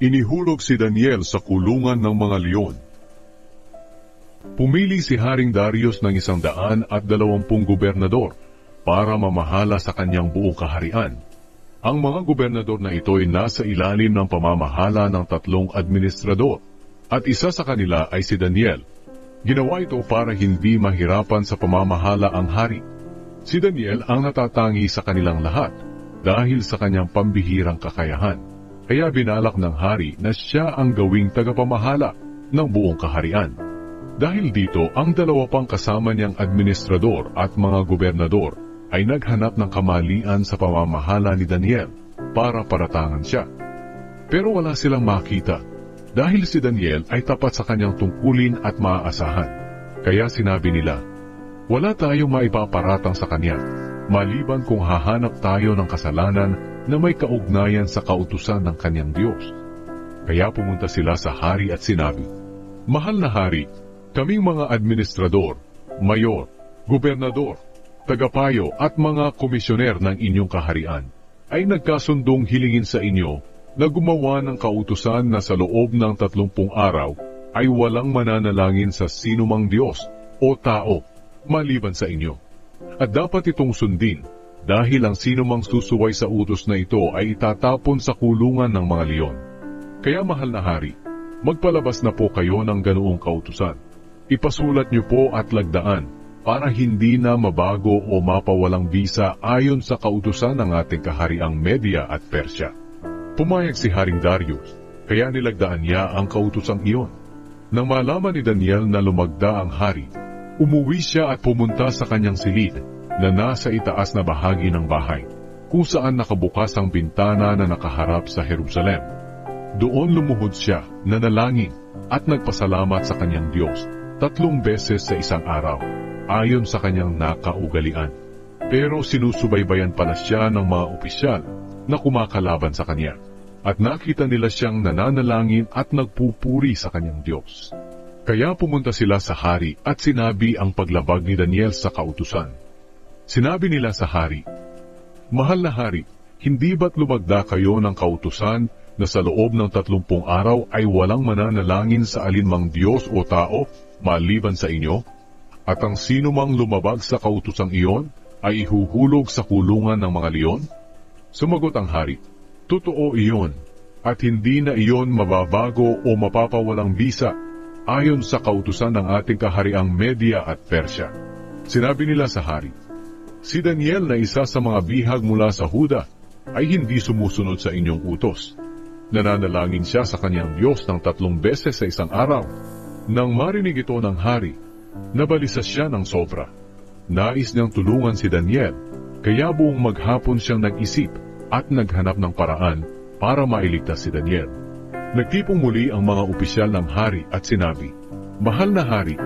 Inihulog si Daniel sa kulungan ng mga leon. Pumili si Haring Darius ng 120 gobernador para mamahala sa kanyang buong kaharian. Ang mga gobernador na ito ay nasa ilalim ng pamamahala ng 3 administrador, at isa sa kanila ay si Daniel. Ginawa ito para hindi mahirapan sa pamamahala ang hari. Si Daniel ang natatangi sa kanilang lahat dahil sa kanyang pambihirang kakayahan. Kaya binalak ng hari na siya ang gawing tagapamahala ng buong kaharian. Dahil dito, ang 2 pang kasama niyang administrador at mga gobernador ay naghanap ng kamalian sa pamamahala ni Daniel para paratangan siya. Pero wala silang makita dahil si Daniel ay tapat sa kanyang tungkulin at maaasahan. Kaya sinabi nila, wala tayong maipaparatang sa kanya, maliban kung hahanap tayo ng kasalanan na may kaugnayan sa kautusan ng kanyang Diyos. Kaya pumunta sila sa hari at sinabi, mahal na hari, kaming mga administrador, mayor, gobernador, tagapayo at mga komisyoner ng inyong kaharian ay nagkasundong hilingin sa inyo na gumawa ng kautusan na sa loob ng 30 araw ay walang mananalangin sa sinumang Diyos o tao maliban sa inyo. At dapat itong sundin dahil ang sinumang susuway sa utos na ito ay itatapon sa kulungan ng mga leon. Kaya mahal na hari, magpalabas na po kayo ng ganoong kautusan. Ipasulat niyo po at lagdaan para hindi na mabago o mapawalang bisa ayon sa kautusan ng ating kahariang Media at Persya. Pumayag si Haring Darius, kaya nilagdaan niya ang kautosang iyon. Nang malaman ni Daniel na lumagda ang hari, umuwi siya at pumunta sa kanyang silid na nasa itaas na bahagi ng bahay, kung saan nakabukas ang bintana na nakaharap sa Jerusalem. Doon lumuhod siya, nanalangin at nagpasalamat sa kanyang Diyos 3 beses sa isang araw, ayon sa kanyang nakaugalian. Pero sinusubaybayan pala siya ng mga opisyal na kumakalaban sa kanya, at nakita nila siyang nananalangin at nagpupuri sa kanyang Diyos. Kaya pumunta sila sa hari at sinabi ang paglabag ni Daniel sa kautusan. Sinabi nila sa hari, mahal na hari, hindi ba't lumagda kayo ng kautusan na sa loob ng 30 araw ay walang mananalangin sa alinmang Diyos o tao maliban sa inyo? At ang sino mang lumabag sa kautosang iyon ay ihuhulog sa kulungan ng mga leon? Sumagot ang hari, totoo iyon, at hindi na iyon mababago o mapapawalang bisa ayon sa kautusan ng ating kahariang Media at Persya. Sinabi nila sa hari, si Daniel na isa sa mga bihag mula sa Huda ay hindi sumusunod sa inyong utos. Nananalangin siya sa kanyang Diyos ng 3 beses sa isang araw. Nang marinig ito ng hari, nabalisa siya ng sobra. Nais niyang tulungan si Daniel, kaya buong maghapon siyang nag-isip at naghanap ng paraan para mailigtas si Daniel. Nagtipong muli ang mga opisyal ng hari at sinabi, mahal na hari,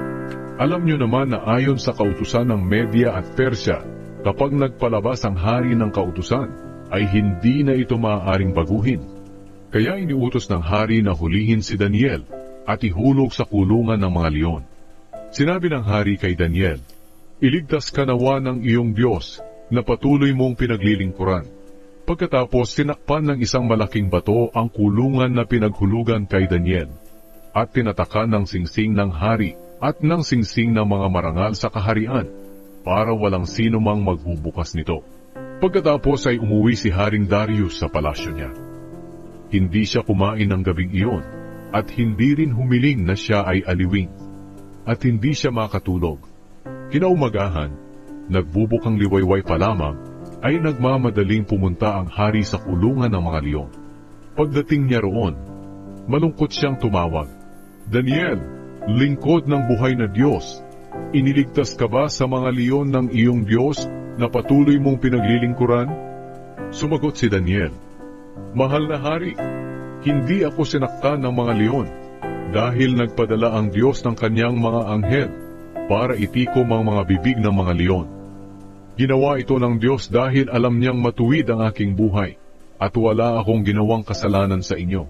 alam niyo naman na ayon sa kautusan ng Media at Persya, kapag nagpalabas ang hari ng kautusan, ay hindi na ito maaaring baguhin. Kaya iniutos ng hari na hulihin si Daniel at ihulog sa kulungan ng mga leon. Sinabi ng hari kay Daniel, iligtas ka nawa ng iyong Diyos na patuloy mong pinaglilingkuran. Pagkatapos sinakpan ng isang malaking bato ang kulungan na pinaghulugan kay Daniel, at tinatakan ng singsing ng hari at ng singsing ng mga marangal sa kaharian, para walang sino mang magbubukas nito. Pagkatapos ay umuwi si Haring Darius sa palasyo niya. Hindi siya kumain ng gabing iyon, at hindi rin humiling na siya ay aliwing, at hindi siya makatulog. Kinaumagahan, nagbubukang liwayway pa lamang, ay nagmamadaling pumunta ang hari sa kulungan ng mga leon. Pagdating niya roon, malungkot siyang tumawag, Daniel, lingkod ng buhay na Diyos, iniligtas ka ba sa mga leon ng iyong Diyos na patuloy mong pinaglilingkuran? Sumagot si Daniel, mahal na hari, hindi ako sinaktan ng mga leon, dahil nagpadala ang Diyos ng kanyang mga anghel para itikom ang mga bibig ng mga leon. Ginawa ito ng Diyos dahil alam niyang matuwid ang aking buhay, at wala akong ginawang kasalanan sa inyo.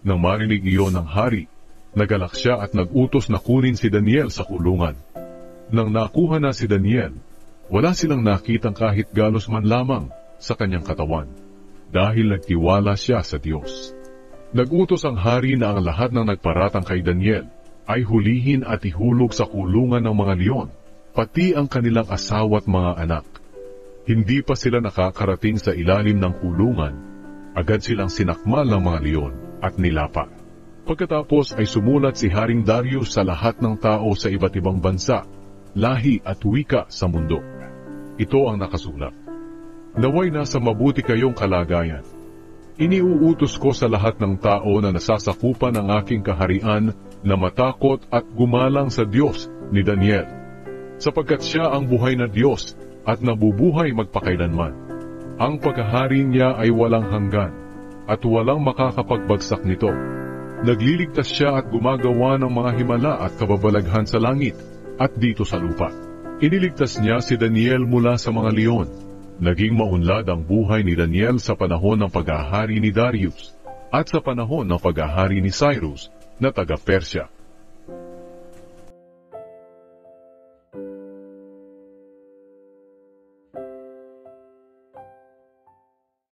Nang marinig iyon ng hari, nagalak siya at nagutos na kunin si Daniel sa kulungan. Nang nakuha na si Daniel, wala silang nakitang kahit galos man lamang sa kanyang katawan, dahil nagtiwala siya sa Diyos. Nagutos ang hari na ang lahat ng nagparatang kay Daniel ay hulihin at ihulog sa kulungan ng mga leon, pati ang kanilang asawa at mga anak. Hindi pa sila nakakarating sa ilalim ng kulungan, agad silang sinakmal ng mga leon at nilapa. Pagkatapos ay sumulat si Haring Darius sa lahat ng tao sa iba't ibang bansa, lahi at wika sa mundo. Ito ang nakasulat. Naway nasa mabuti kayong kalagayan. Iniuutos ko sa lahat ng tao na nasasakupan ng aking kaharian na matakot at gumalang sa Diyos ni Daniel, sapagkat siya ang buhay na Diyos at nabubuhay magpakailanman. Ang pagkahari niya ay walang hanggan at walang makakapagbagsak nito. Nagliligtas siya at gumagawa ng mga himala at kababalaghan sa langit at dito sa lupa. Iniligtas niya si Daniel mula sa mga leon. Naging maunlad ang buhay ni Daniel sa panahon ng paghahari ni Darius at sa panahon ng paghahari ni Cyrus na taga-Persya.